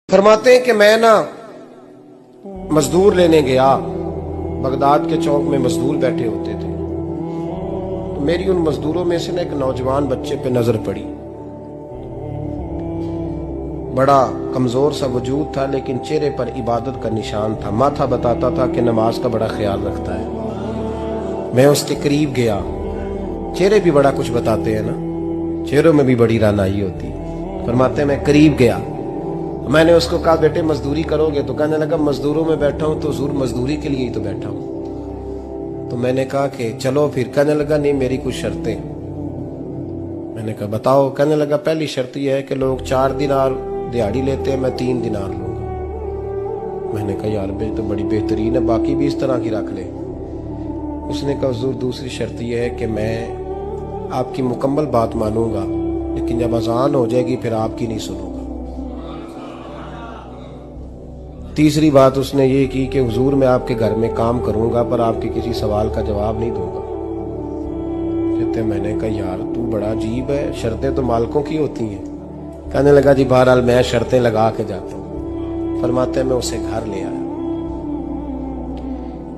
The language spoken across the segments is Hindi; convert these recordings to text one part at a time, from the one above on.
फरमाते हैं कि मैं ना मजदूर लेने गया, बगदाद के चौक में मजदूर बैठे होते थे। तो मेरी उन मजदूरों में से ना एक नौजवान बच्चे पे नजर पड़ी। बड़ा कमजोर सा वजूद था, लेकिन चेहरे पर इबादत का निशान था। माथा बताता था कि नमाज का बड़ा ख्याल रखता है। मैं उसके करीब गया। चेहरे भी बड़ा कुछ बताते हैं ना, चेहरों में भी बड़ी रानाई होती है। फरमाते हैं मैं करीब गया, मैंने उसको कहा बेटे मजदूरी करोगे? तो कहने लगा मजदूरों में बैठा हूं तो हुजूर मजदूरी के लिए ही तो बैठा हूं। तो मैंने कहा कि चलो फिर। कहने लगा नहीं मेरी कुछ शर्तें। मैंने कहा बताओ। कहने लगा पहली शर्त यह है कि लोग 4 दिनार दिहाड़ी लेते हैं, मैं 3 दिनार लूंगा। मैंने कहा यार भाई तो बड़ी बेहतरीन है, बाकी भी इस तरह की रख ले। उसने कहा हुजूर दूसरी शर्त यह है कि मैं आपकी मुकम्मल बात मानूंगा, लेकिन जब अजान हो जाएगी फिर आपकी नहीं सुनूंगा। तीसरी बात उसने ये की कि हुजूर मैं आपके घर में काम करूंगा पर आपके किसी सवाल का जवाब नहीं दूंगा। कहते मैंने कहा यार तू बड़ा अजीब है, शर्तें तो मालिकों की होती हैं। कहने लगा जी बहरहाल मैं शर्तें लगा के जाता हूं। फरमाते मैं उसे घर ले आया।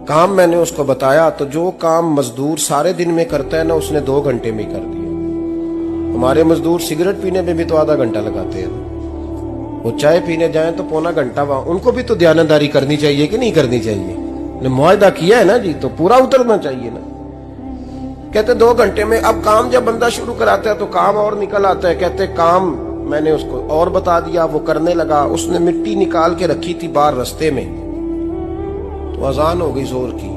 काम मैंने उसको बताया तो जो काम मजदूर सारे दिन में करता है ना, उसने 2 घंटे में कर दिया। हमारे मजदूर सिगरेट पीने में भी तो आधा घंटा लगाते हैं, वो चाय पीने जाएं तो पौना घंटा। वहां उनको भी तो दयानतदारी करनी चाहिए कि नहीं करनी चाहिए? ने मुआहदा किया है ना जी, तो पूरा उतरना चाहिए ना। कहते 2 घंटे में। अब काम जब बंदा शुरू कराता है तो काम और निकल आता है। कहते काम मैंने उसको और बता दिया, वो करने लगा। उसने मिट्टी निकाल के रखी थी बाहर रास्ते में, तो अजान हो गई जोर की।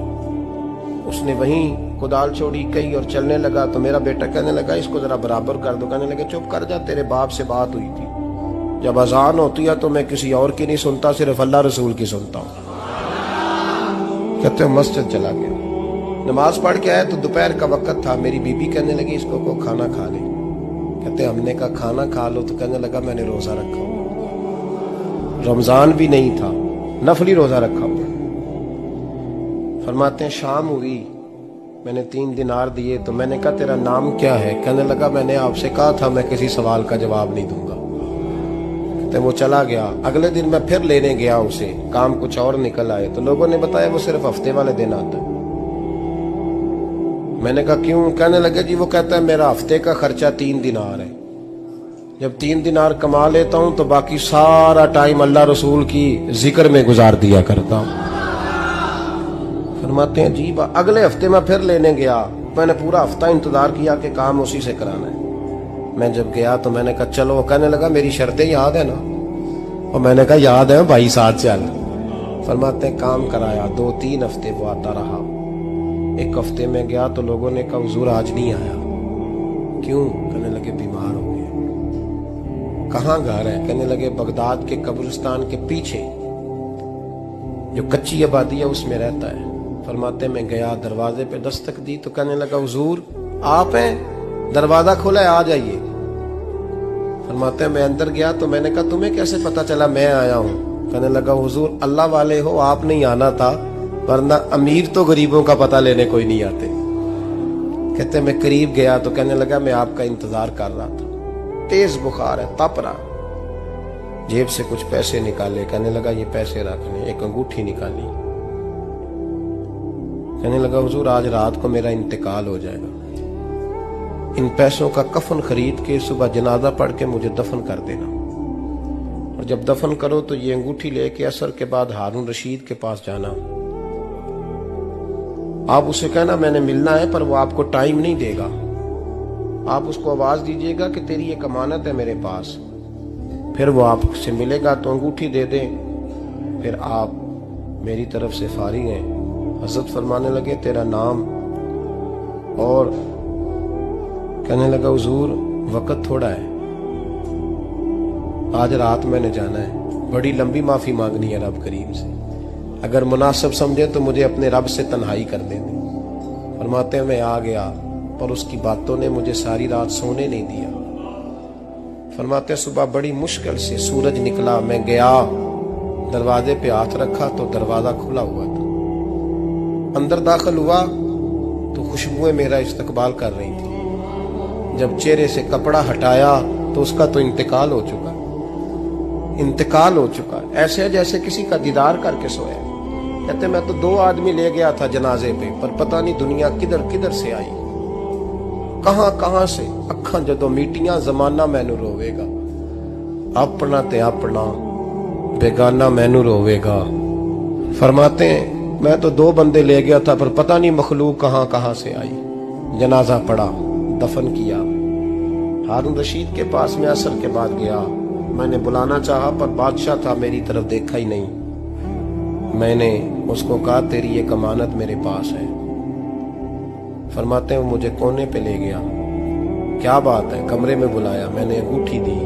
उसने वहीं कुदाल छोड़ी कही और चलने लगा। तो मेरा बेटा कहने लगा इसको जरा बराबर कर दो। कहने लगे चुप कर जा, तेरे बाप से बात हुई थी, जब अजान होती है तो मैं किसी और की नहीं सुनता, सिर्फ अल्लाह रसूल की सुनता हूं। कहते मस्जिद चला गया, नमाज पढ़ के आया तो दोपहर का वक्त था। मेरी बीबी कहने लगी इसको को खाना खा ले। कहते हमने कहा खाना खा लो। तो कहने लगा मैंने रोजा रखा हुआ, रमजान भी नहीं था, नफली रोजा रखा हुआ। फरमाते हैं शाम हुई, मैंने 3 दिनार दिए। तो मैंने कहा तेरा नाम क्या है? कहने लगा मैंने आपसे कहा था मैं किसी सवाल का जवाब नहीं दूंगा। वो चला गया। अगले दिन मैं फिर लेने गया उसे, काम कुछ और निकल आए। तो लोगों ने बताया वो सिर्फ हफ्ते वाले दिन आता है। मैंने कहा क्यों? कहने लगे जी वो कहता है मेरा हफ्ते का खर्चा 3 दिनार है, जब 3 दिनार कमा लेता हूं तो बाकी सारा टाइम अल्लाह रसूल की जिक्र में गुजार दिया करता हूं। फरमाते हैं जी अगले हफ्ते मैं फिर लेने गया। मैंने पूरा हफ्ता इंतजार किया कि काम उसी से कराना है। मैं जब गया तो मैंने कहा चलो। कहने लगा मेरी शर्तें याद है ना? और मैंने कहा याद है भाई, साथ चल। फरमाते हैं काम कराया। 2-3 हफ्ते वो आता रहा। 1 हफ्ते में गया तो लोगों ने कहा हुजूर आज नहीं आया। क्यों? कहने लगे बीमार हो गए। कहाँ घर है? कहने लगे बगदाद के कब्रिस्तान के पीछे जो कच्ची आबादी है उसमें रहता है। फरमाते मैं गया, दरवाजे पे दस्तक दी तो कहने लगा हुजूर आप हैं? दरवाजा खुला है, आ जाइए। फरमाते हैं मैं अंदर गया तो मैंने कहा तुम्हें कैसे पता चला मैं आया हूं? कहने लगा हुजूर अल्लाह वाले हो, आप नहीं आना था, वरना अमीर तो गरीबों का पता लेने कोई नहीं आते। कहते मैं करीब गया तो कहने लगा मैं आपका इंतजार कर रहा था, तेज बुखार है, तप रहा। जेब से कुछ पैसे निकाले। कहने लगा ये पैसे रखने। एक अंगूठी निकाली। कहने लगा हुजूर आज रात को मेरा इंतकाल हो जाएगा, इन पैसों का कफन खरीद के सुबह जनाजा पढ़ के मुझे दफन कर देना, और जब दफन करो तो ये अंगूठी लेके असर के बाद हारून रशीद के पास जाना। आप उसे कहना मैंने मिलना है पर वो आपको टाइम नहीं देगा। आप उसको आवाज दीजिएगा कि तेरी एक अमानत है मेरे पास। फिर वो आपसे मिलेगा तो अंगूठी दे दे, फिर आप मेरी तरफ से फारिग हैं। हजरत फरमाने लगे तेरा नाम? और कहने लगा हुजूर वक्त थोड़ा है, आज रात मैंने जाना है, बड़ी लंबी माफी मांगनी है रब करीम से, अगर मुनासिब समझे तो मुझे अपने रब से तन्हाई कर देने। फरमाते हैं मैं आ गया पर उसकी बातों ने मुझे सारी रात सोने नहीं दिया। फरमाते हैं सुबह बड़ी मुश्किल से सूरज निकला, मैं गया दरवाजे पे हाथ रखा तो दरवाजा खुला हुआ था। अंदर दाखिल हुआ तो खुशबुएं मेरा इस्तकबाल कर रही थी। जब चेहरे से कपड़ा हटाया तो उसका तो इंतकाल हो चुका। इंतकाल हो चुका है, ऐसे है जैसे किसी का दीदार करके सोया। कहते मैं तो 2 आदमी ले गया था जनाजे पे, पर पता नहीं दुनिया किधर किधर से आई, कहां कहां से। अखा जदों मीटियां जमाना मैनू रोवेगा, अपना ते अपना बेगाना मैनू रोवेगा। फरमाते हैं मैं तो 2 बंदे ले गया था, पर पता नहीं मखलूक कहां कहां से आई। जनाजा पड़ा, दफन किया। हारून रशीद के पास में असर के बाद गया। मैंने बुलाना चाहा पर बादशाह था, मेरी तरफ देखा ही नहीं। मैंने उसको कहा तेरी एक अमानत मेरे पास है। फरमाते हैं मुझे कोने पे ले गया, क्या बात है, कमरे में बुलाया, मैंने अंगूठी दी।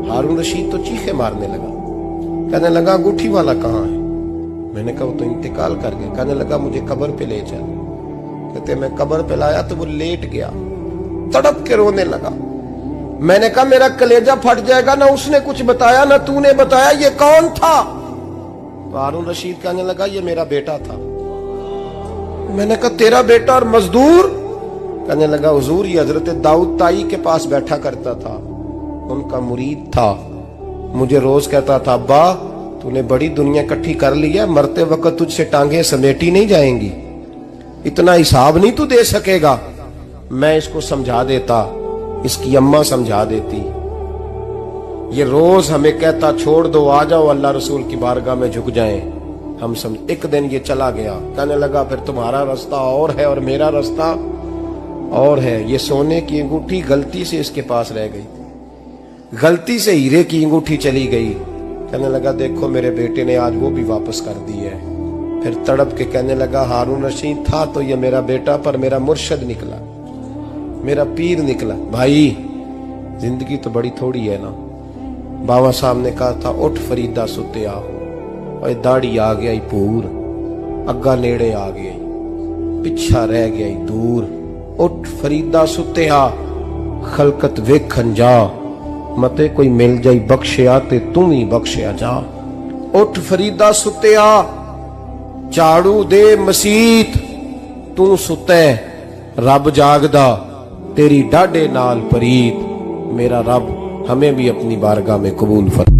हारून रशीद तो चीखे मारने लगा, कहने लगा अंगूठी वाला कहाँ है? मैंने कहा वो तो इंतकाल कर गया। कहने लगा मुझे कब्र पे ले चल। कहते मैं कब्र पे लाया तो वो लेट गया, तड़प के रोने लगा। मैंने कहा मेरा कलेजा फट जाएगा, ना उसने कुछ बताया ना तूने बताया, ये कौन था? तो हारून रशीद कहने लगा ये मेरा बेटा था। मैंने कहा तेरा बेटा और मजदूर? कहने लगा हुजूर ये हजरत दाऊद ताई के पास बैठा करता था, उनका मुरीद था। मुझे रोज कहता था अब्बा तूने बड़ी दुनिया इकट्ठी कर ली है, मरते वक्त तुझसे टांगे समेटी नहीं जाएंगी, इतना हिसाब नहीं तू दे सकेगा। मैं इसको समझा देता, इसकी अम्मा समझा देती। ये रोज हमें कहता छोड़ दो, आ जाओ अल्लाह रसूल की बारगाह में झुक जाएं। हम समझ। एक दिन ये चला गया, कहने लगा फिर तुम्हारा रास्ता और है और मेरा रास्ता और है। ये सोने की अंगूठी गलती से इसके पास रह गई, गलती से हीरे की अंगूठी चली गई। कहने लगा देखो मेरे बेटे ने आज वो भी वापस कर दी है। फिर तड़प के कहने लगा हारून रशीद था तो ये मेरा बेटा, पर मेरा मुर्शद निकला, मेरा पीर निकला। भाई जिंदगी तो बड़ी थोड़ी है ना। बाबा साहब ने कहा था उठ फरीदा सुते आओ, और दाढ़ी आ गया पूर, अग्गा नेड़े आ गया, पिछा रह गया दूर। उठ फरीदा सुते आ, खलकत वेखन जा, मते कोई मिल जाई बख्शिया ते तू ही बख्शिया जा। उठ फरीदा सुते आ, झाड़ू दे मसीत, तू सुते रब जागदा, तेरी डाडे नाल परीत। मेरा रब हमें भी अपनी बारगाह में कबूल फरमा।